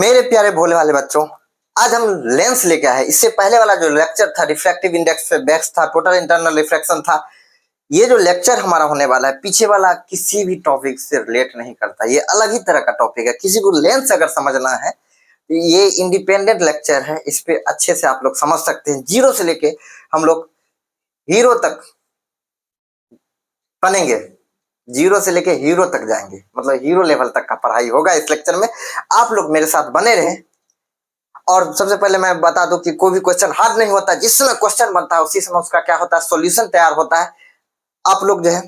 मेरे प्यारे भोले वाले बच्चों, आज हम लेंस लेके आए। इससे पहले वाला जो लेक्चर था रिफ्रैक्टिव इंडेक्स पे बेस्ड था, टोटल इंटरनल रिफ्रैक्शन था। ये जो लेक्चर हमारा होने वाला है, पीछे वाला किसी भी टॉपिक से रिलेट नहीं करता। ये अलग ही तरह का टॉपिक है। किसी को लेंस अगर समझना है तो ये इंडिपेंडेंट लेक्चर है। इस पे अच्छे से आप लोग समझ सकते हैं। जीरो से लेके हम लोग हीरो तक बनेंगे, जीरो से लेके हीरो तक जाएंगे, मतलब हीरो लेवल तक का पढ़ाई होगा इस लेक्चर में। आप लोग मेरे साथ बने रहें। और सबसे पहले मैं बता दूं कि कोई भी क्वेश्चन हार्ड नहीं होता। जिस समय क्वेश्चन बनता है उसी समय उसका क्या होता है, सॉल्यूशन तैयार होता है। आप लोग जो है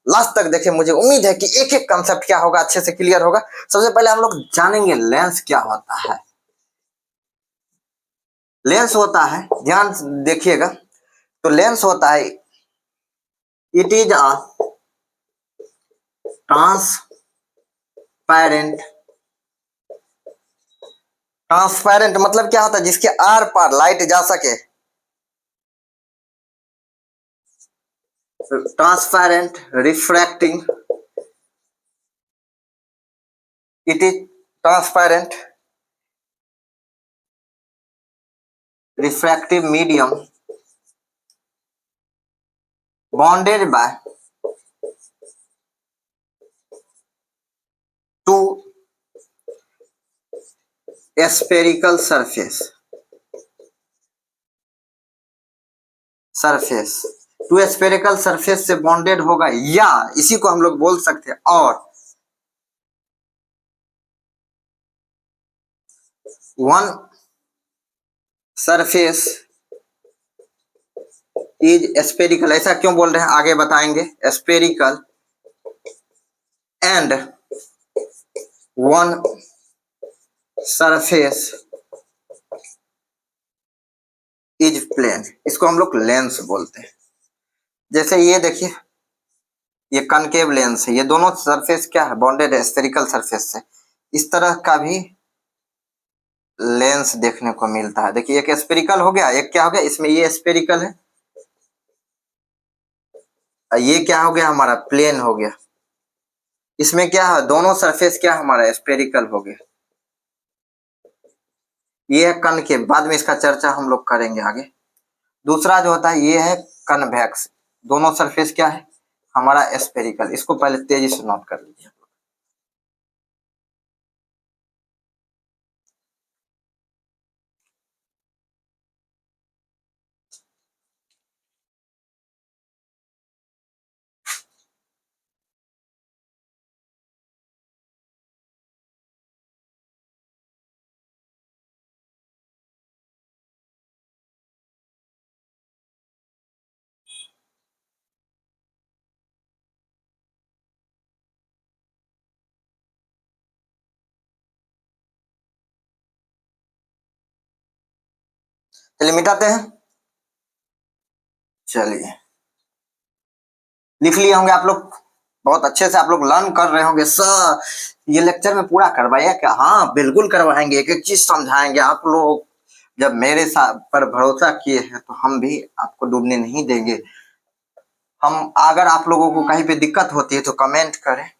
लास्ट तक देखें। मुझे उम्मीद है कि एक एक कंसेप्ट क्या होगा अच्छे से क्लियर होगा। सबसे पहले हम लोग जानेंगे लेंस क्या होता है। लेंस होता है, ध्यान देखिएगा, तो लेंस होता है, it is a transparent. Transparent मतलब क्या होता है, जिसके आर पार लाइट जा सके। Transparent, refracting, it is transparent refractive medium bounded by two spherical surface two spherical surface से बॉन्डेड होगा, या इसी को हम लोग बोल सकते हैं। और वन सरफेस इज स्फेरिकल। ऐसा क्यों बोल रहे हैं आगे बताएंगे। Spherical and one surface is plane. इसको हम लोग लेंस बोलते हैं। जैसे ये देखिए, ये कनकेव लेंस है। ये दोनों सरफेस क्या है, बॉन्डेड है स्फेरिकल सरफेस से। इस तरह का भी लेंस देखने को मिलता है। देखिए एक स्फेरिकल हो गया, एक क्या हो गया, इसमें ये स्फेरिकल है, ये क्या हो गया, हमारा प्लेन हो गया। इसमें क्या है, दोनों सरफेस क्या हमारा स्फेरिकल हो गया। ये है कनकेव, बाद में इसका चर्चा हम लोग करेंगे आगे। दूसरा जो होता है ये है कन्वेक्स। दोनों सरफेस क्या है हमारा स्फेरिकल। इसको पहले तेजी से नोट कर लीजिए। चलिए मिटाते हैं। चलिए लिख लिए होंगे आप लोग, बहुत अच्छे से आप लोग लर्न कर रहे होंगे। सर ये लेक्चर में पूरा करवाइए क्या? हाँ बिल्कुल करवाएंगे, एक एक चीज समझाएंगे। आप लोग जब मेरे साथ पर भरोसा किए हैं तो हम भी आपको डूबने नहीं देंगे। हम अगर आप लोगों को कहीं पे दिक्कत होती है तो कमेंट करें,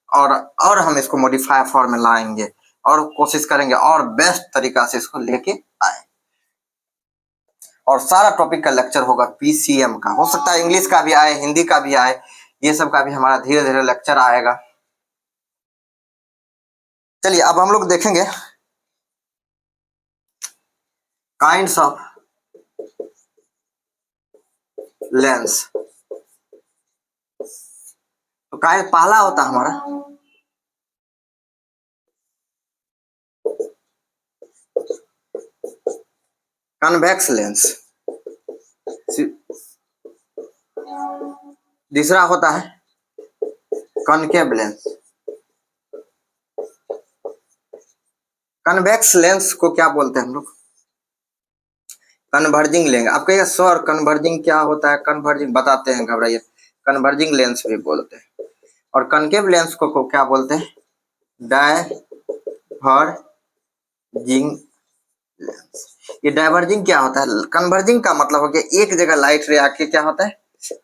और हम इसको मॉडिफाई फॉर्म में लाएंगे और कोशिश करेंगे और बेस्ट तरीका से इसको लेके आए। और सारा टॉपिक का लेक्चर होगा पीसीएम का। हो सकता है इंग्लिश का भी आए, हिंदी का भी आए, ये सब का भी हमारा धीरे धीरे लेक्चर आएगा। चलिए अब हम लोग देखेंगे काइंड्स ऑफ लेंस। तो काइंड पहला होता है हमारा कन्वेक्स लेंस, दूसरा होता है कॉनकेव लेंस। कन्वेक्स लेंस को क्या बोलते हैं हम लोग, कन्वर्जिंग लेंस। आप कहिए सर कन्वर्जिंग क्या होता है? कन्वर्जिंग बताते हैं, घबराइए। कन्वर्जिंग लेंस भी बोलते हैं। और कनकेव लेंस को क्या बोलते हैं, डायवर्जिंग लेंस। ये डायवर्जिंग क्या होता है, कन्वर्जिंग का मतलब हो गया एक जगह लाइट रे आके क्या होता है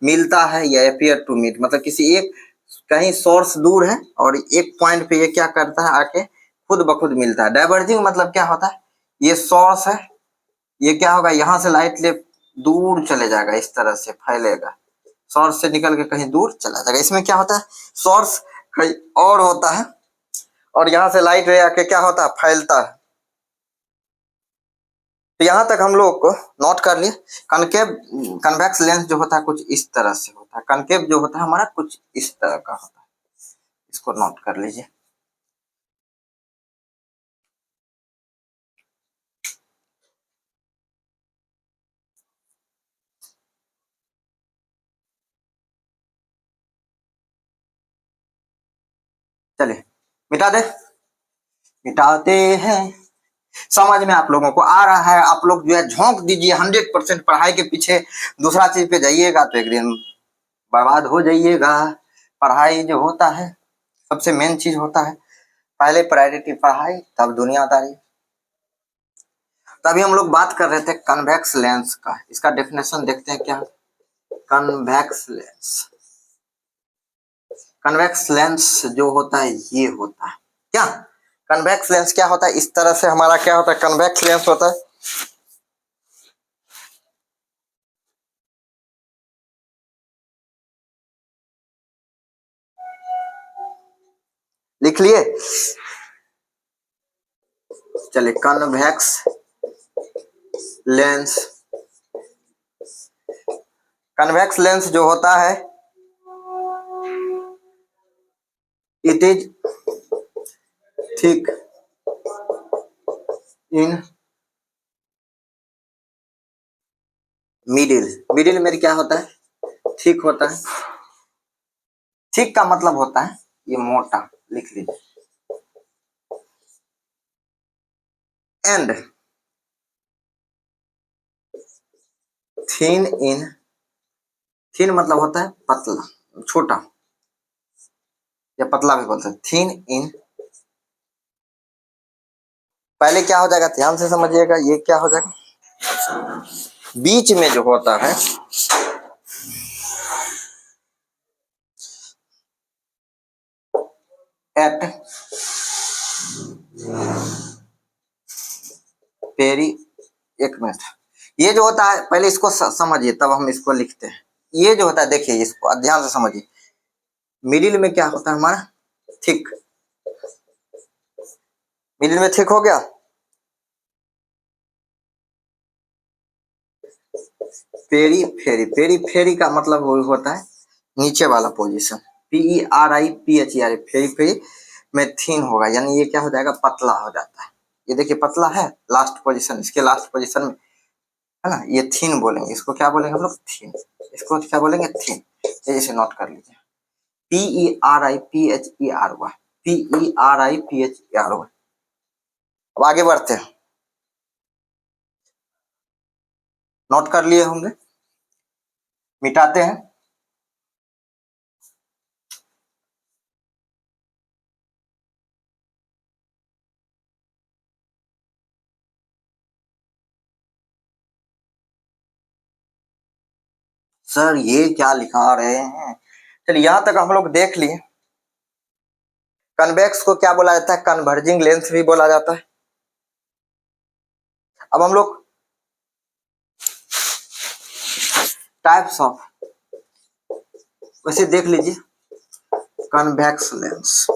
मिलता है, या अपियर टू मीट, मतलब किसी एक कहीं सोर्स दूर है और एक पॉइंट पे ये क्या करता है आके खुद ब खुद मिलता है। डाइवर्जिंग मतलब क्या होता है, ये सोर्स है, ये क्या होगा, यहाँ से लाइट ले दूर चले जाएगा, इस तरह से फैलेगा, सोर्स से निकल के कहीं दूर चला जाएगा। इसमें क्या होता है, सोर्स कहीं और होता है और यहाँ से लाइट रे आके क्या होता है, फैलता है। तो यहाँ तक हम लोग को नोट कर लिए। कनकेव कन्वेक्स लेंस जो होता है कुछ इस तरह से होता है, कनकेव जो होता है हमारा कुछ इस तरह का होता है, इसको नोट कर लीजिए। चलिए मिटा दे, मिटाते हैं। समझ में आप लोगों को आ रहा है, आप लोग जो है झोंक दीजिए 100% पढ़ाई के पीछे, दूसरा चीज पे जाइएगा तो एक दिन बर्बाद हो जाइएगा। पढ़ाई जो होता है सबसे मेन चीज होता है, पहले प्रायोरिटी पढ़ाई तब दुनियादारी। तभी हम लोग बात कर रहे थे कन्वेक्स लेंस का, इसका डेफिनेशन देखते हैं क्या। कन्वेक्स लेंस, कन्वेक्स लेंस जो होता है ये होता है क्या, कन्वेक्स लेंस क्या होता है, इस तरह से हमारा क्या होता है, कन्वेक्स लेंस होता है। लिख लिए, चलिए कन्वेक्स लेंस, कन्वेक्स लेंस जो होता है it is thick in middle, middle में क्या होता है, थिक होता है। थिक का मतलब होता है ये मोटा, लिख लीजिए। एंड थिन इन, थिन मतलब होता है पतला, छोटा, या पतला भी बोलते हैं, थिन इन। पहले क्या हो जाएगा, ध्यान से समझिएगा, ये क्या हो जाएगा, बीच में जो होता है एट पेरी, एक मिनट, ये जो होता है पहले इसको समझिए तब हम इसको लिखते हैं। ये जो होता है देखिए, इसको ध्यान से समझिए, मिडिल में क्या होता है हमारा, थिक, मिडिल में थिक हो गया, पेरी फेरी, पेरी फेरी का मतलब वो होता है नीचे वाला पोजीशन, PERIPHERI, फेरी फेरी में थीन होगा, यानी ये क्या हो जाएगा, पतला हो जाता है। ये देखिए पतला है, लास्ट पोजीशन, इसके लास्ट पोजीशन में है ना, ये थीन बोलेंगे, इसको क्या बोलेंगे हम लोग, थीन, इसको क्या बोलेंगे, थीन। जैसे नोट कर लीजिए, PERIPHERY, PERIPHERY। अब आगे बढ़ते हैं, नोट कर लिए होंगे, मिटाते हैं। सर ये क्या लिखा रहे हैं, चलिए यहां तक हम लोग देख लिए। कन्वेक्स को क्या बोला जाता है, कन्वर्जिंग लेंस भी बोला जाता है। अब हम लोग टाइप्स ऑफ, वैसे देख लीजिए, कन्वेक्स लेंस,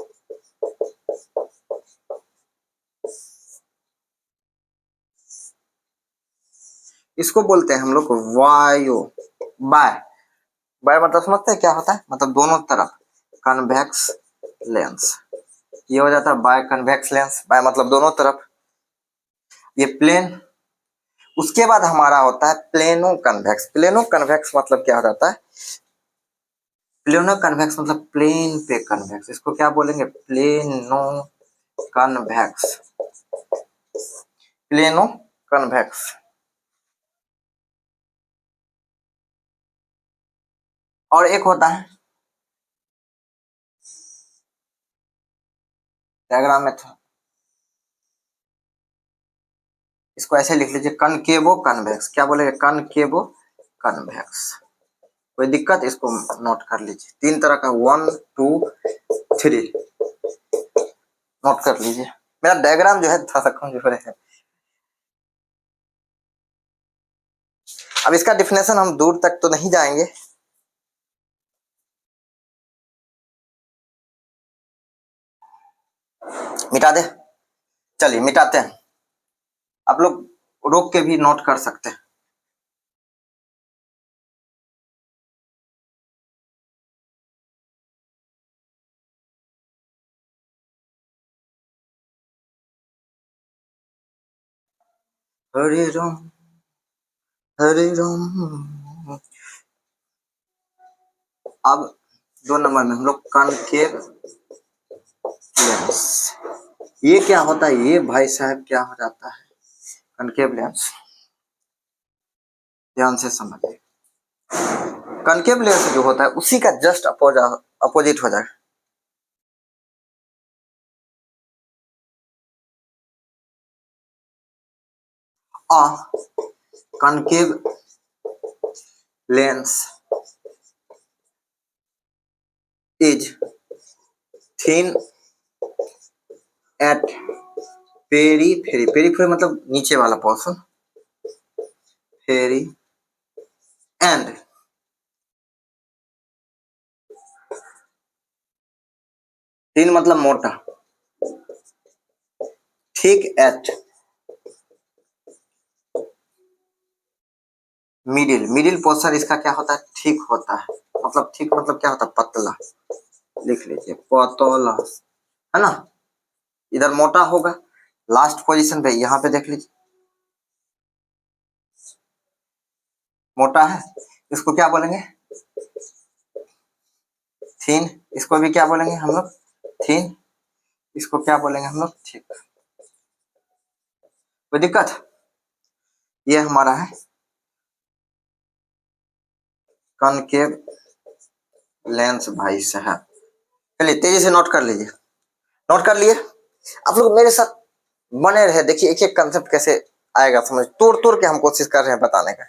इसको बोलते हैं हम लोग वायो, बाय, बाय मतलब समझते हैं क्या होता है, मतलब दोनों तरफ, कन्वेक्स लेंस, ये हो जाता है बाय कन्वेक्स लेंस, बाय मतलब दोनों तरफ, ये प्लेन। उसके बाद हमारा होता है प्लेनो कन्वेक्स, प्लेनो कन्वेक्स मतलब क्या हो जाता है, प्लेनो कन्वेक्स मतलब प्लेन पे कन्वेक्स, इसको क्या बोलेंगे, प्लेनो कन्वेक्स, प्लेनो कन्वेक्स। और एक होता है, डायग्राम में था, इसको ऐसे लिख लीजिए, कनकेवो कन्वेक्स, क्या बोलेंगे, कनकेवो कन्वेक्स। कोई दिक्कत, इसको नोट कर लीजिए, तीन तरह का, 1 2 3 नोट कर लीजिए, मेरा डायग्राम जो है थोड़ा सा कमजोर है। अब इसका डिफिनेशन हम दूर तक तो नहीं जाएंगे, मिटा दे, चलिए मिटाते हैं। आप लोग रोक के भी नोट कर सकते हैं। हरे राम हरे राम। अब 2 नंबर में हम लोग कॉनकेव लेंस, ये क्या होता है, ये भाई साहब क्या हो जाता है कॉनकेव लेंस, ध्यान से समझिए। कॉनकेव लेंस जो होता है उसी का जस्ट अपोजिट हो जाएगा। Concave lens is thin at periphery, periphery मतलब नीचे वाला पोर्शन, फेरी एंड थिन मतलब मोटा, thick at middle, middle portion इसका क्या होता है, ठीक होता है। मतलब ठीक मतलब क्या होता है, पतला, लिख लीजिए पतला, है ना। इधर मोटा होगा, लास्ट पोजीशन पे यहाँ पे देख लीजिए मोटा है, इसको क्या बोलेंगे थिन, इसको भी क्या बोलेंगे हम लोग थिन, इसको क्या बोलेंगे हम लोग ठीक। कोई दिक्कत, ये हमारा है कॉनकेव लेंस भाई साहब। चलिए तेजी से नोट कर लीजिए, नोट कर लिए। आप लोग मेरे साथ बने रहे, देखिए एक एक कंसेप्ट कैसे आएगा समझ, तोड़ तोड़ के हम कोशिश कर रहे हैं बताने का।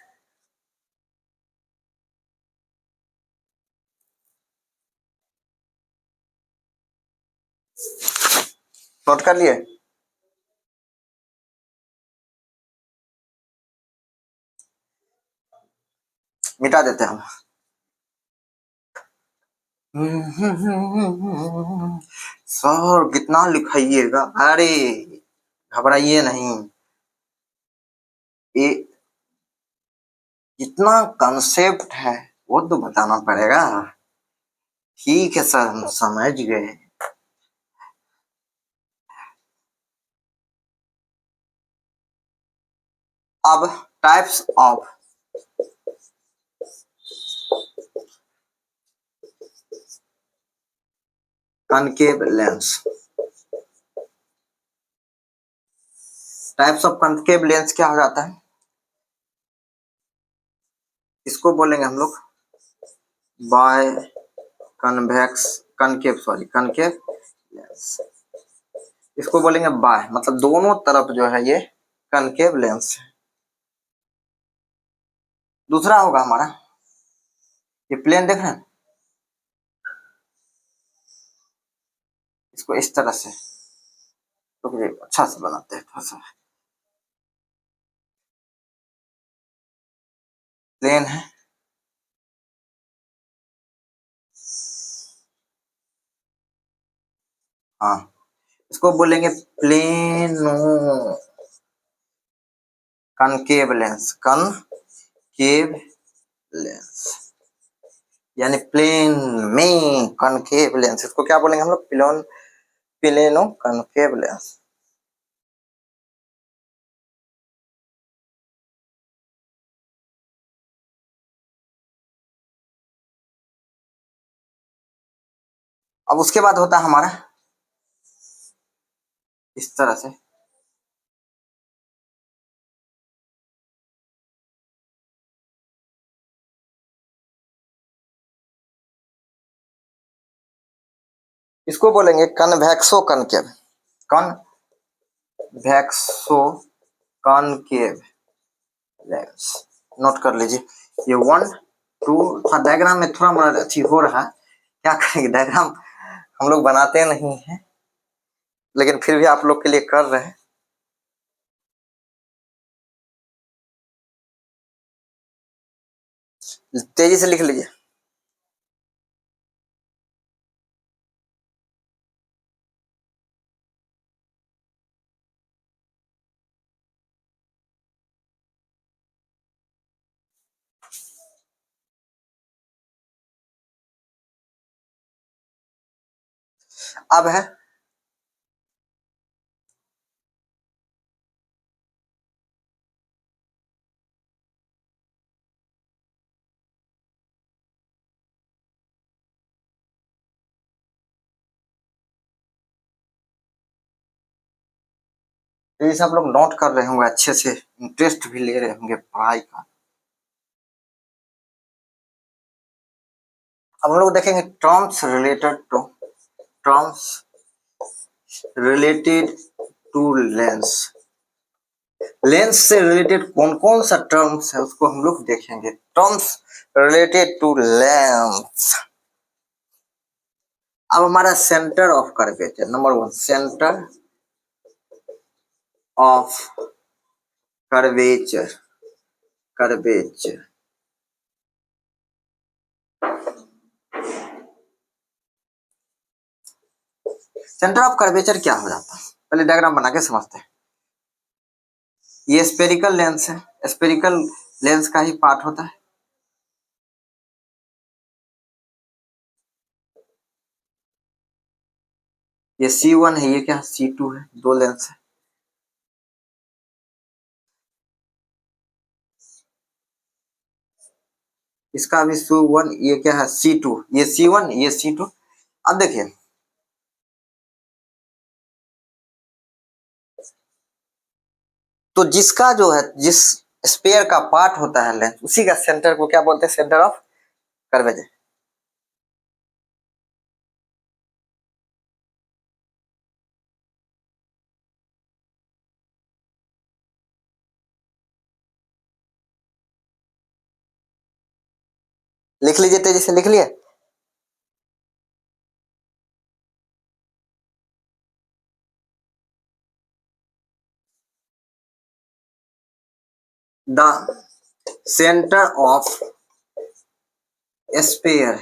नोट कर लिए, मिटा देते हैं हम। सर कितना लिखाइएगा, अरे घबराइए नहीं, ये जितना कंसेप्ट है वो तो बताना पड़ेगा। ठीक है सर हम समझ गए। अब types of concave lens, types of concave lens क्या हो जाता है, इसको बोलेंगे हम लोग biconvex concave, sorry concave lens, इसको बोलेंगे बाय मतलब दोनों तरफ जो है ये कॉनकेव लेंस है। दूसरा होगा हमारा ये प्लेन, देख रहे हैं इसको इस तरह से, तो अच्छा से बनाते हैं थोड़ा सा, प्लेन है, हाँ इसको बोलेंगे plano concave lens, concave lens यानी प्लेन में कॉनकेव लेंस, इसको क्या बोलेंगे हम लोग प्लेनो कॉनकेव लेंस। अब उसके बाद होता है हमारा इस तरह से, इसको बोलेंगे कन्वेक्सो कॉनकेव, कन्वेक्सो कॉनकेव लेंस। नोट कर लीजिए ये 1 2, डायग्राम में थोड़ा मोड़ा अच्छी हो रहा है, क्या करेंगे डायग्राम हम लोग बनाते नहीं हैं, लेकिन फिर भी आप लोग के लिए कर रहे हैं। तेजी से लिख लीजिए। अब है ये सब लोग नोट कर रहे होंगे, अच्छे से इंटरेस्ट भी ले रहे होंगे पढ़ाई का। अब हम लोग देखेंगे terms related to lens. Lens से रिलेटेड कौन कौन सा टर्म्स है उसको हम लोग देखेंगे। Terms related to lens. अब हमारा centre of curvature, number 1 centre of curvature. Curvature centre of curvature क्या हो जाता है, पहले डायग्राम बना के समझते हैं। ये स्पेरिकल लेंस है, स्पेरिकल लेंस का ही पार्ट होता है। ये C1 है, ये क्या C2 है, दो लेंस है। इसका भी C1, ये क्या है C2, ये C1 ये C2। अब देखिए तो जिसका जो है जिस स्पेयर का पार्ट होता है लेंस, उसी का सेंटर को क्या बोलते हैं, सेंटर ऑफ कर्वेचर। लिख लीजिए, तेजी से लिख लिए। The centre of spare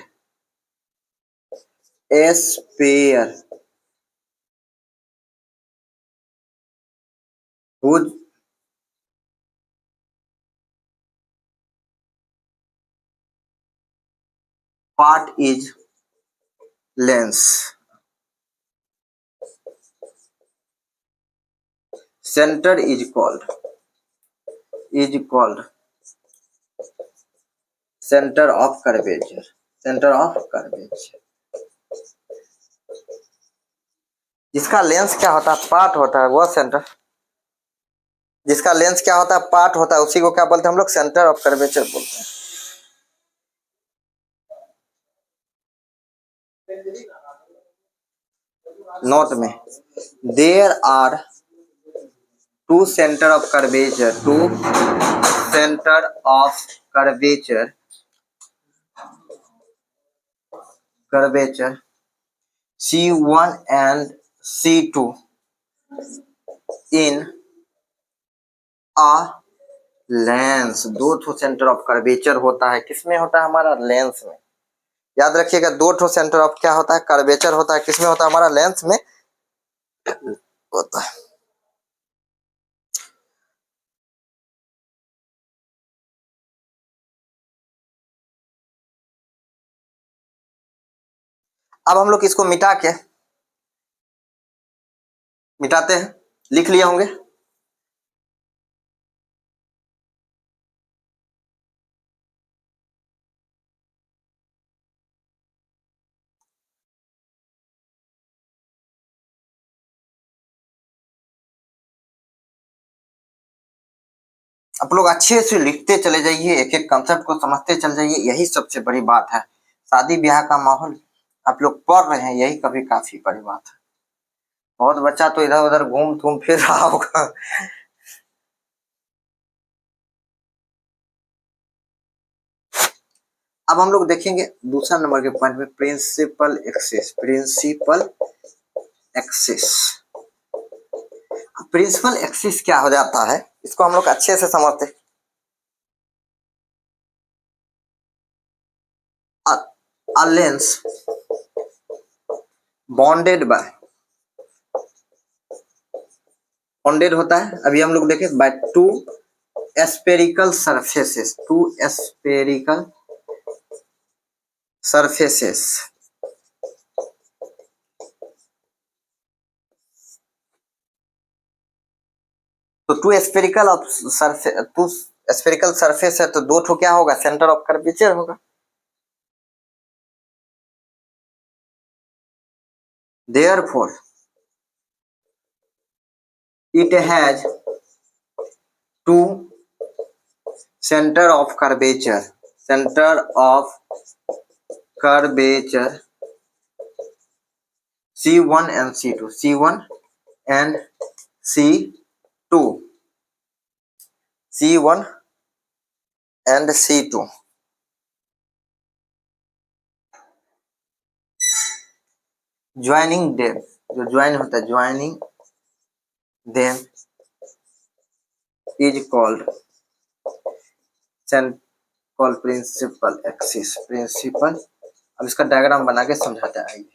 spare whose part is lens, center is called center of curvature, center of curvature। जिसका लेंस क्या होता है, पार्ट होता है, वो सेंटर। जिसका लेंस क्या होता है, पार्ट होता है, उसी को क्या बोलते हैं हम लोग, सेंटर ऑफ कर्वेचर बोलते हैं। नोट में there are two centre of curvature, two centre of curvature, curvature C1 and C2 in a lens. दो ठो सेंटर ऑफ कर्वेचर होता है, किसमें होता है, हमारा लेंस में। याद रखिएगा, दो ठो सेंटर ऑफ क्या होता है, कर्वेचर होता है, किसमें होता है, हमारा लेंस में होता है। अब हम लोग इसको मिटाते हैं, लिख लिए होंगे। आप लोग अच्छे से लिखते चले जाइए, एक एक कंसेप्ट को समझते चले जाइए, यही सबसे बड़ी बात है। शादी ब्याह का माहौल आप लोग पढ़ रहे हैं, यही कभी काफी बड़ी बात है। बहुत बच्चा तो इधर उधर घूम घूम फिर रहा होगा। अब हम लोग देखेंगे दूसरा नंबर के पॉइंट में, principal axis. Principal axis principal axis क्या हो जाता है, इसको हम लोग अच्छे से समझते हैं। A lens बॉन्डेड होता है, अभी हम लोग देखें, by two spherical surfaces, two spherical surfaces. तो टू स्फेरिकल सरफेस है, तो दो ठो क्या होगा, सेंटर ऑफ कर्वेचर होगा। Therefore, it has two center of curvature, center of curvature C1 and C2, C1 and C2, C1 and C2। Joining them, जो join होता है, joining them is called principal axis. Principal, अब इसका diagram बना के समझाते हैं। आइए,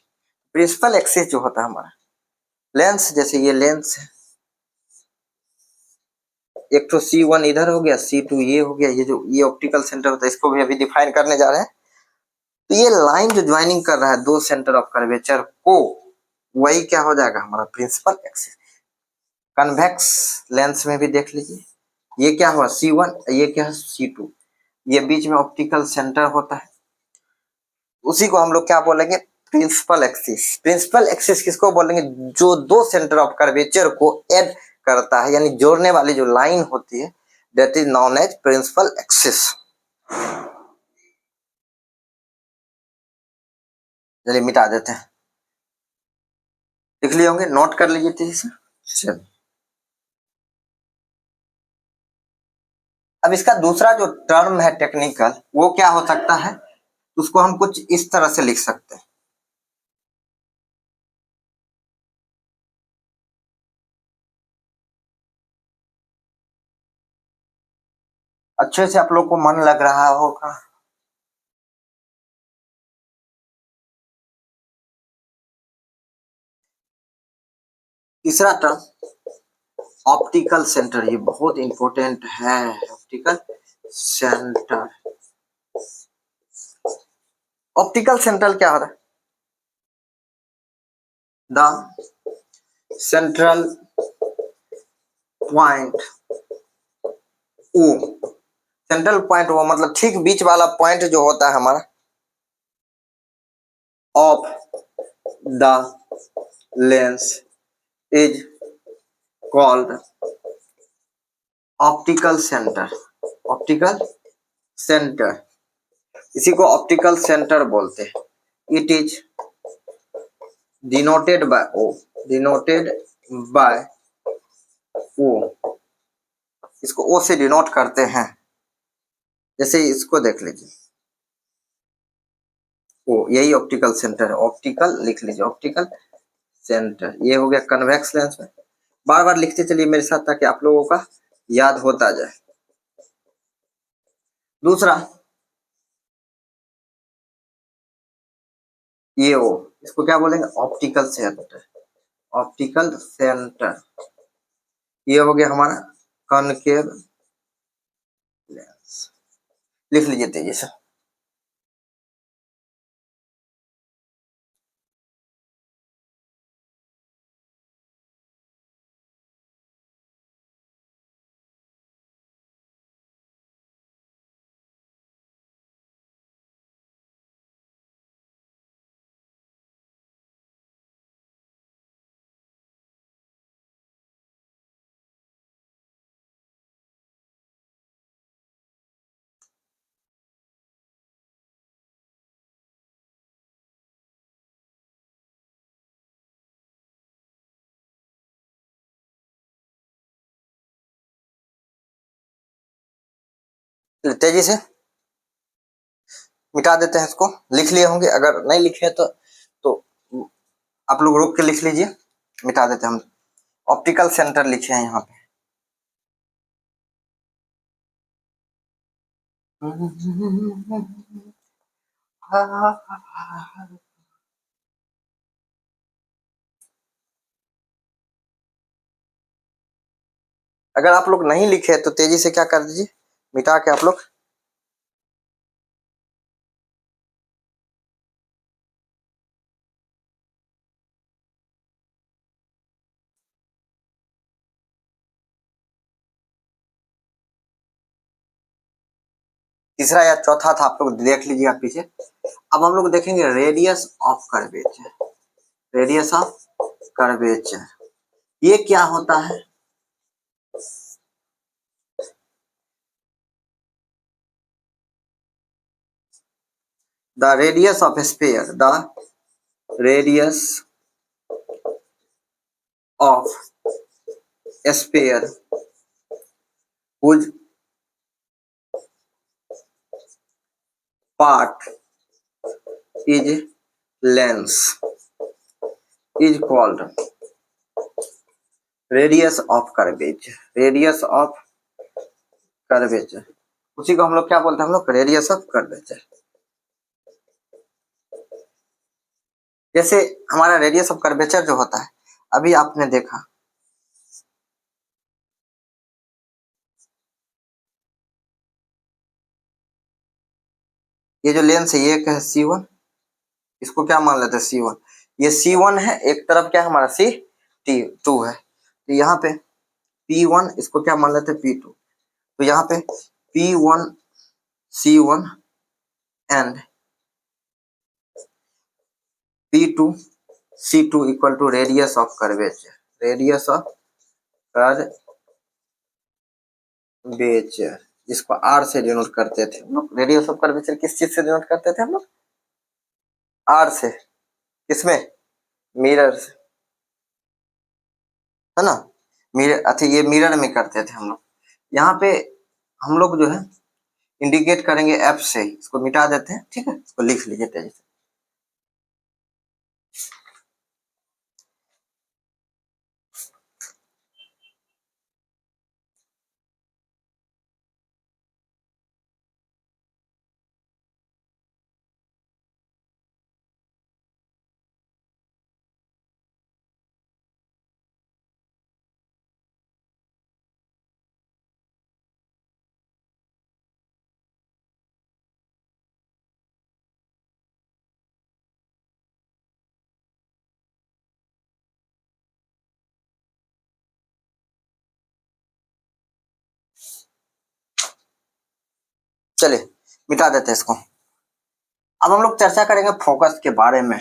प्रिंसिपल एक्सिस जो होता है हमारा लेंस, जैसे ये लेंस है, एक तो C1 इधर हो गया, C2 ये हो गया, ये जो ये ऑप्टिकल सेंटर होता है, इसको भी अभी डिफाइन करने जा रहे हैं। तो ये लाइन जो ज्वाइनिंग कर रहा है दो सेंटर ऑफ कर्वेचर को, वही क्या हो जाएगा, हमारा प्रिंसिपल एक्सिस। कन्वेक्स लेंस में भी देख लीजिए, ये क्या हुआ C1, ये क्या है C2, ये बीच में ऑप्टिकल सेंटर होता है, उसी को हम लोग क्या बोलेंगे, प्रिंसिपल एक्सिस। प्रिंसिपल एक्सिस किसको बोलेंगे, जो दो सेंटर ऑफ कर्वेचर को ऐड करता है, यानी जोड़ने वाली जो लाइन होती है, that is known as principal axis. चलिए मिटा देते हैं, लिख लिए होंगे, नोट कर लीजिए ठीक से। चलिए, अब इसका दूसरा जो टर्म है टेक्निकल, वो क्या हो सकता है, उसको हम कुछ इस तरह से लिख सकते हैं। अच्छे से आप लोग को मन लग रहा होगा। तीसरा टर्म ऑप्टिकल सेंटर, ये बहुत इंपॉर्टेंट है। ऑप्टिकल सेंटर, ऑप्टिकल सेंटर क्या होता है, the central point O, central point वो मतलब ठीक बीच वाला पॉइंट जो होता है हमारा, of the lens is called optical centre. Optical centre, इसी को ऑप्टिकल सेंटर बोलते हैं। It is denoted by O, denoted by O, इसको ओ से डिनोट करते हैं। जैसे इसको देख लीजिए, ओ यही ऑप्टिकल सेंटर है, ऑप्टिकल लिख लीजिए, ऑप्टिकल सेंटर। ये हो गया कन्वेक्स लेंस में। बार बार लिखते चलिए मेरे साथ, ताकि आप लोगों का याद होता जाए। दूसरा ये ओ, इसको क्या बोलेंगे, ऑप्टिकल सेंटर। ऑप्टिकल सेंटर, ये हो गया हमारा कॉनकेव लेंस। लिख लीजिए तेजी से। तेजी से मिटा देते हैं इसको। लिख लिए होंगे, अगर नहीं लिखे तो आप लोग रोक के लिख लीजिए, मिटा देते हैं हम। ऑप्टिकल सेंटर लिखे हैं यहाँ पे। अगर आप लोग नहीं लिखे तो तेजी से क्या कर दीजिए, मिटा के आप लोग तीसरा या चौथा था, आप लोग देख लीजिए आप पीछे। अब हम लोग देखेंगे radius of curvature. Radius of curvature ये क्या होता है? The radius of sphere, the radius of sphere whose part is length is called radius of curvature। Radius of curvature उसी को हम लोग क्या बोलते हैं, हम लोग रेडियस ऑफ कर्वेचर। जैसे हमारा रेडियस ऑफ कर्वेचर जो होता है, अभी आपने देखा ये जो लेंस है ये एक है C1, इसको क्या मान लेते हैं C1। ये C1 है, एक तरफ क्या है हमारा C2 है, तो यहाँ पे P1 इसको क्या मान लेते हैं P2। तो यहाँ पे P1 C1 and P2 C2 equal to radius of curvature. Radius of curvature जिसको R से डिनोट करते थे हम लोग। रेडियस ऑफ कर्वेचर किस चीज से डिनोट करते थे हम लोग? R से। किसमें? मिरर से, है ना। मिरर, अच्छा ये मिरर में करते थे हम लोग। यहाँ पे हम लोग जो है इंडिकेट करेंगे F से, इसको मिटा देते हैं, ठीक है। इसको लिख लीजिए तेजी से। चलिए मिटा देते हैं इसको। अब हम लोग चर्चा करेंगे फोकस के बारे में,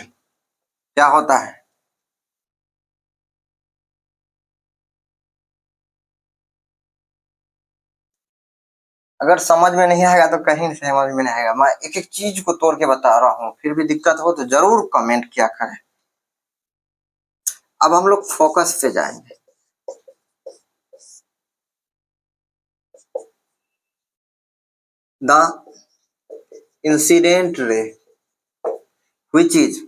क्या होता है। अगर समझ में नहीं आएगा तो कहीं नहीं समझ में नहीं आएगा। मैं एक एक चीज को तोड़ के बता रहा हूँ, फिर भी दिक्कत हो तो जरूर कमेंट किया करें। अब हम लोग फोकस पे जाएंगे। The incident ray which is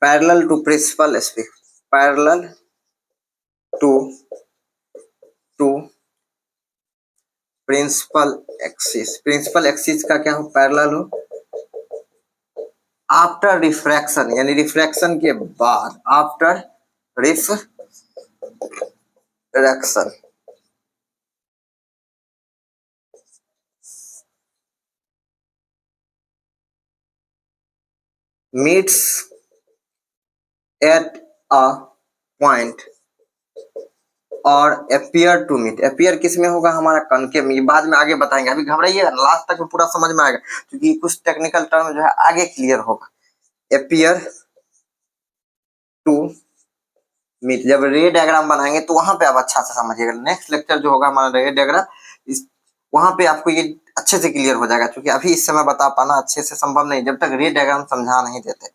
parallel to principal axis, parallel to principal axis. Principal axis का क्या हो? पैरेलल हो। आफ्टर रिफ्रैक्शन, यानी रिफ्रैक्शन के बाद, after refraction meets at a point और अपियर टू मीट। अपियर किस में होगा? हमारा कनकेव में। बाद में आगे बताएंगे, अभी घबराइए, लास्ट तक में पूरा समझ में आएगा, क्योंकि कुछ टेक्निकल टर्म जो है आगे क्लियर होगा। अपियर टू मीट, जब रे डायग्राम बनाएंगे तो वहां पे आप अच्छा से समझिएगा। नेक्स्ट लेक्चर जो होगा हमारा रे डायग्राम, इस वहां पे आपको ये अच्छे से क्लियर हो जाएगा, क्योंकि अभी इस समय बता पाना अच्छे से संभव नहीं जब तक रे डायग्राम समझा नहीं देते।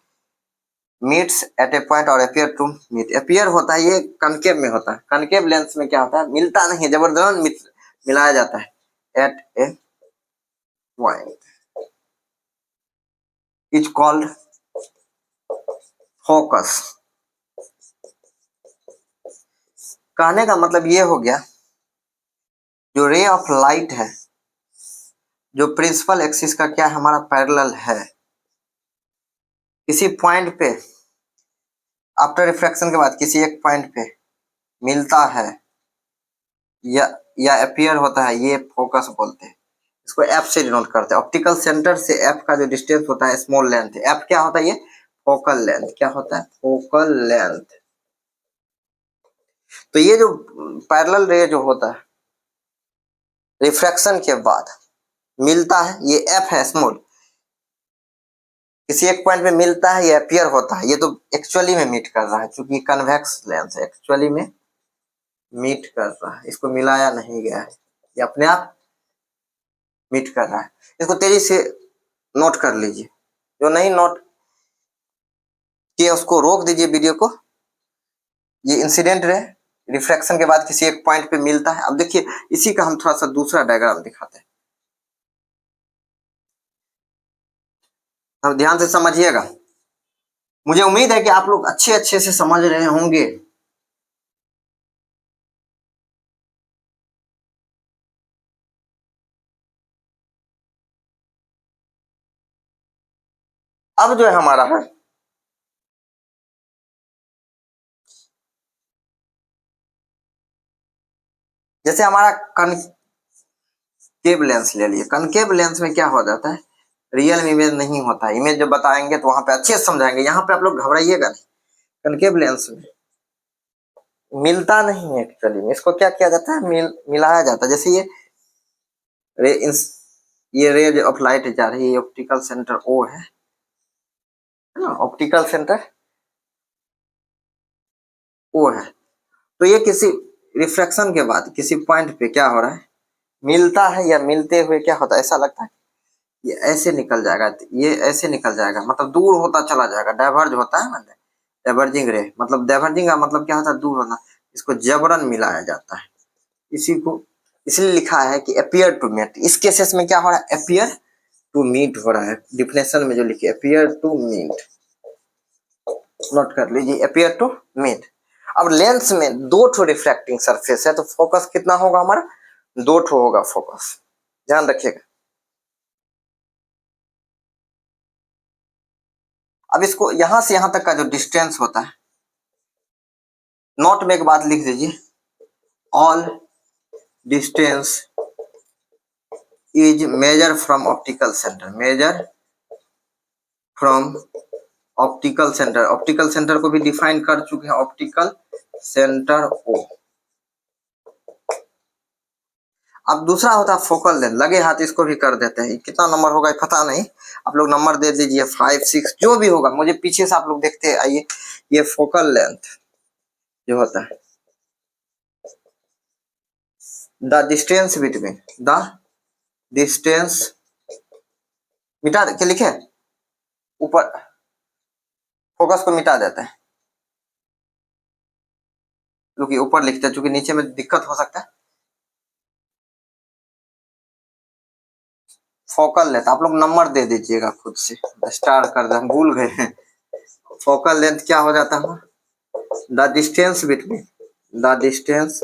मीट्स एट ए पॉइंट और अपियर टू मीट। अपियर होता है ये कनकेव में होता है। कनकेव लेंस में क्या होता है? मिलता नहीं है, जबरदस्त मिलाया जाता है। At a point is called focus. कहने का मतलब ये हो गया, जो रे ऑफ लाइट है, जो प्रिंसिपल एक्सिस का क्या हमारा पैरेलल है, किसी पॉइंट पे आफ्टर रिफ्रैक्शन के बाद किसी एक पॉइंट पे मिलता है या अपीयर होता है, ये फोकस बोलते हैं। इसको एफ से डिनोट करते हैं। ऑप्टिकल सेंटर से एफ का जो डिस्टेंस होता है स्मॉल लेंथ, एफ क्या होता है, ये फोकल लेंथ। क्या होता है? Focal length. तो ये जो पैरेलल रे जो होता है रिफ्रैक्शन के बाद मिलता है, ये एफ है स्मॉल, किसी एक पॉइंट पे मिलता है, ये अपीयर होता है, ये तो एक्चुअली में मीट कर रहा है, क्योंकि कन्वेक्स लेंस है, एक्चुअली में मीट कर रहा है, इसको मिलाया नहीं गया है, ये अपने आप मीट कर रहा है। इसको तेजी से नोट कर लीजिए, जो नहीं नोट किया उसको रोक दीजिए वीडियो को। ये इंसिडेंट रे रिफ्रैक्शन के बाद किसी एक पॉइंट पे मिलता है। अब देखिए इसी का हम थोड़ा सा दूसरा डायग्राम दिखाते हैं, हम ध्यान से समझिएगा। मुझे उम्मीद है कि आप लोग अच्छे अच्छे से समझ रहे होंगे। अब जो है हमारा है, जैसे हमारा कनकेव लेंस ले लिए। कनकेव लेंस में क्या हो जाता है, रियल इमेज नहीं होता है। इमेज जब बताएंगे तो वहां पे अच्छे से समझाएंगे, यहाँ पे आप लोग घबराइएगा नहीं। कनकेव लेंस में मिलता नहीं है एक्चुअली में, इसको क्या किया जाता है, मिलाया जाता है। जैसे रे ये रेज ऑफ लाइट जा रही है, ऑप्टिकल सेंटर ओ है ना, ऑप्टिकल सेंटर ओ है। तो ये किसी रिफ्रैक्शन के बाद किसी पॉइंट पे क्या हो रहा है, मिलता है, या मिलते हुए क्या होता है, ऐसा लगता है ये ऐसे निकल जाएगा, ये ऐसे निकल जाएगा, मतलब दूर होता चला जाएगा। डाइवर्ज होता है ना, डाइवर्जिंग रे, मतलब डाइवर्जिंग का मतलब क्या होता है, दूर होना। इसको जबरन मिलाया जाता है, इसी को इसलिए लिखा है कि अपीयर टू मीट। इस केसेस में क्या हो रहा है, अपीयर टू मीट हो रहा है। डिफिनेशन में जो लिखे अपीयर टू मीट, नोट कर लीजिए, अपीयर टू मीट। अब लेंस में दो ठो रिफ्रैक्टिंग सरफेस है, तो फोकस कितना होगा हमारा, दो ठो होगा फोकस, ध्यान रखिएगा। अब इसको यहां से यहां तक का जो डिस्टेंस होता है, नोट में एक बात लिख दीजिए, all distance is measure from optical centre, measure from optical centre. Optical centre को भी डिफाइन कर चुके हैं, ऑप्टिकल सेंटर ओ। अब दूसरा होता है फोकल लेंथ, लगे हाथ इसको भी कर देते हैं, कितना नंबर होगा पता नहीं, आप लोग नंबर दे दीजिए, 5 6 जो भी होगा, मुझे पीछे से आप लोग देखते आइए। ये फोकल लेंथ जो होता है, the distance between, the distance, मिटा के लिखे ऊपर, फोकस को मिटा देते हैं, क्योंकि ऊपर लिखते हैं, चूंकि नीचे में दिक्कत हो सकता है। फोकल लेंथ आप लोग नंबर दे दीजिएगा खुद से, स्टार कर दे, हम भूल गए हैं। फोकल लेंथ क्या हो जाता है, the distance between, the distance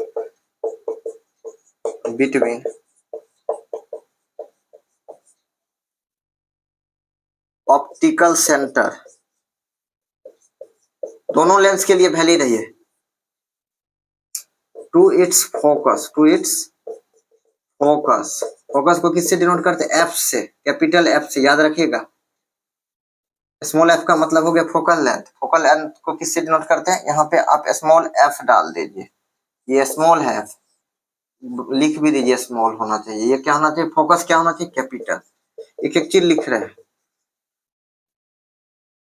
between optical centre, दोनों लेंस के लिए वैलिड है ये, to its focus, to its focus. Focus को किससे डिनोट करते हैं, एफ से, कैपिटल एफ से, याद रखिएगा। स्मॉल एफ का मतलब हो गया फोकल लेंथ। फोकल लेंथ को किससे डिनोट करते हैं, यहाँ पे आप स्मॉल एफ डाल दीजिए, ये स्मॉल है, लिख भी दीजिए स्मॉल होना चाहिए। ये क्या होना चाहिए, फोकस क्या होना चाहिए, कैपिटल। एक एक चीज लिख रहे हैं।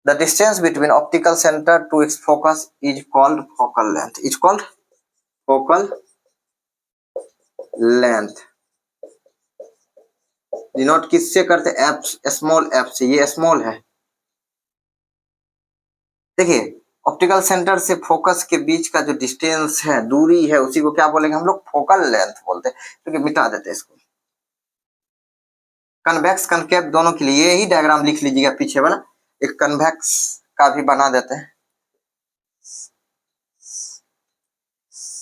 The distance between optical centre to its focus is called focal length, is called focal length. Denote किससे करते, एफ, स्मॉल एफ से, ये स्मॉल है। देखिए ऑप्टिकल सेंटर से फोकस के बीच का जो डिस्टेंस है, दूरी है, उसी को क्या बोलेंगे हम लोग, फोकल लेंथ बोलते हैं। क्योंकि मिटा देते हैं इसको। कन्वेक्स कनकेव दोनों के लिए यही डायग्राम लिख लीजिएगा, पीछे वाला एक कन्वेक्स का भी बना देते हैं।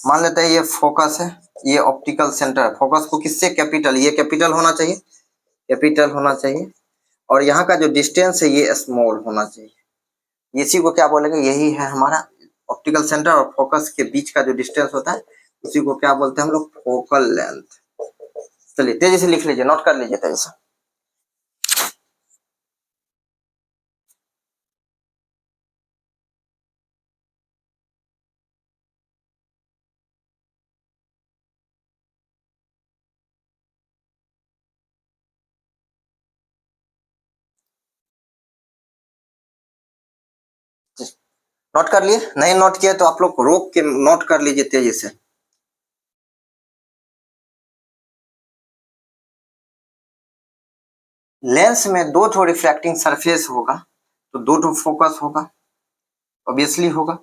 मान लेते हैं ये फोकस है, ये ऑप्टिकल सेंटर है। फोकस को किससे, कैपिटल, ये कैपिटल होना चाहिए, कैपिटल होना चाहिए, और यहाँ का जो डिस्टेंस है ये स्मॉल होना चाहिए। इसी को क्या बोलेंगे, यही है हमारा ऑप्टिकल सेंटर और फोकस के बीच का जो डिस्टेंस होता है उसी को क्या बोलते हैं हम लोग, फोकल लेंथ। चलिए तेजी से लिख लीजिए, नोट कर लीजिए तेजी से। नोट कर लिए, नहीं नोट किया तो आप लोग रोक के नोट कर लीजिए तेजी से। लेंस में दो ठो रिफ्रैक्टिंग सरफेस होगा तो दो ठो फोकस होगा, ऑब्वियसली होगा।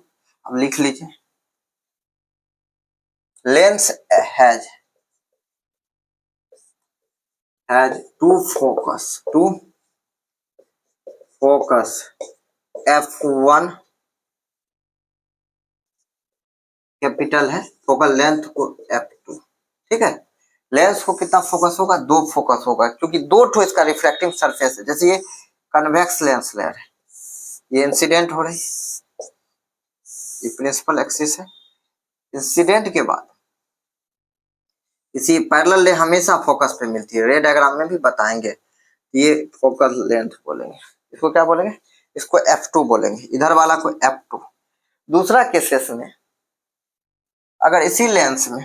अब लिख लीजिए, lens has two focus f1 capital है, फोकल लेंथ को f2, ठीक है। लेंस को कितना फोकस होगा, दो फोकस होगा, क्योंकि दो ठो इसका रिफ्रैक्टिंग सरफेस है। जैसे ये कन्वेक्स लेंस ले रहे, ये इंसिडेंट हो रही, ये प्रिंसिपल एक्सिस है। इंसिडेंट के बाद इसी पैरेलल रे हमेशा फोकस पे मिलती है, रे डायग्राम में भी बताएंगे। ये फोकल लेंथ बोलेंगे, इसको क्या बोलेंगे, इसको f2 बोलेंगे, इधर वाला को f2। दूसरा केसेस में अगर इसी लेंस में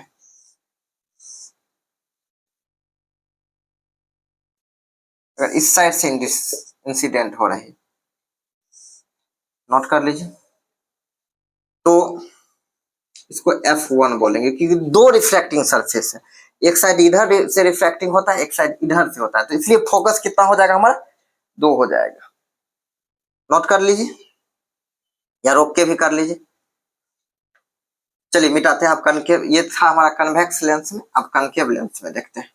अगर इस साइड से इंसिडेंट हो रही, नोट कर लीजिए, तो इसको f1 बोलेंगे, क्योंकि दो रिफ्रैक्टिंग सरफेस है, एक साइड इधर से रिफ्रैक्टिंग होता है, एक साइड इधर से होता है, तो इसलिए फोकस कितना हो जाएगा हमारा, दो हो जाएगा। नोट कर लीजिए या रोक के भी कर लीजिए। चलिए मिटाते हैं। आप कनकेव, ये था हमारा कन्वेक्स लेंस में, अब कनकेव लेंस में देखते हैं।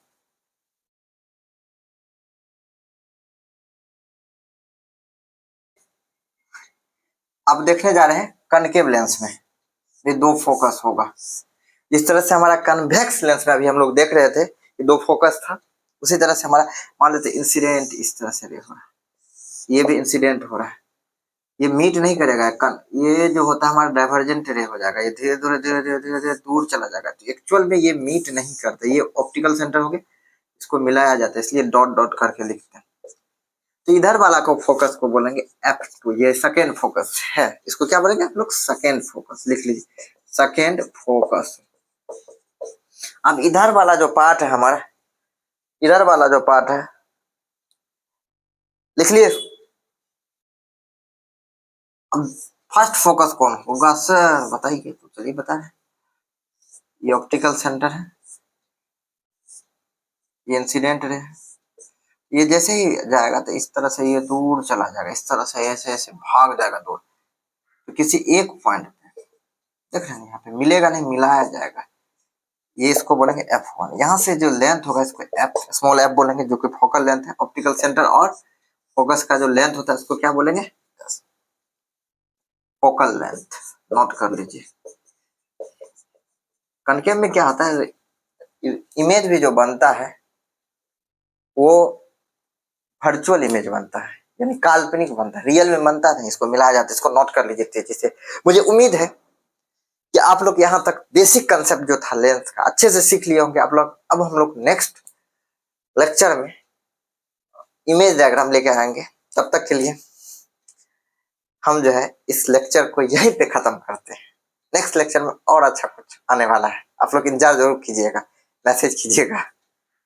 अब देखने जा रहे हैं कनकेव लेंस में ये दो फोकस होगा। जिस तरह से हमारा कन्वेक्स लेंस में अभी हम लोग देख रहे थे कि दो फोकस था, उसी तरह से हमारा मान लेते इंसिडेंट इस तरह से हो रहा है, ये भी इंसिडेंट हो रहा है, ये मीट नहीं करेगा, ये जो होता है हमारा डाइवर्जेंट रे हो जाएगा, ये धीरे धीरे धीरे धीरे धीरे धीरे दूर चला जाएगा। तो एक्चुअल में ये मीट नहीं करता, ये ऑप्टिकल सेंटर हो गया, इसको मिलाया जाता है, इसलिए डॉट डॉट करके लिखते हैं। तो इधर वाला को फोकस को बोलेंगे f2, ये सेकेंड फोकस है, इसको क्या बोलेंगे आप लोग, सेकेंड फोकस। लिख लीजिए सेकेंड फोकस। अब इधर वाला जो पार्ट है हमारा, इधर वाला जो पार्ट है, लिख लिए। अब फर्स्ट फोकस कौन होगा सर, बताइए, तो चलिए बता रहे, ये ऑप्टिकल सेंटर है, ये इंसिडेंट रे, ये जैसे ही जाएगा तो इस तरह से ये दूर चला जाएगा, इस तरह से ऐसे ऐसे भाग जाएगा दूर, तो किसी एक पॉइंट पे देख रहे हैं यहाँ पे मिलेगा नहीं, मिलाया जाएगा, ये इसको बोलेंगे f1। यहाँ से जो लेंथ होगा इसको f स्मॉल f बोलेंगे, जो कि फोकल लेंथ है। ऑप्टिकल सेंटर और फोकस का जो लेंथ होता है इसको क्या बोलेंगे, फोकल लेंथ। नोट कर लीजिए। कनकेव में क्या होता है, इमेज भी जो बनता है वो वर्चुअल इमेज बनता है, यानी काल्पनिक बनता है, रियल में बनता नहीं, इसको मिलाया जाता है। इसको नोट कर लीजिए तेजी से। मुझे उम्मीद है कि आप लोग यहाँ तक बेसिक कंसेप्ट जो था लेंस का अच्छे से सीख लिए होंगे आप लोग। अब हम लोग नेक्स्ट लेक्चर में इमेज डायग्राम लेके आएंगे। तब तक के लिए हम जो है इस लेक्चर को यहीं पे खत्म करते हैं। नेक्स्ट लेक्चर में और अच्छा कुछ आने वाला है, आप लोग इंतजार जरूर कीजिएगा, मैसेज कीजिएगा।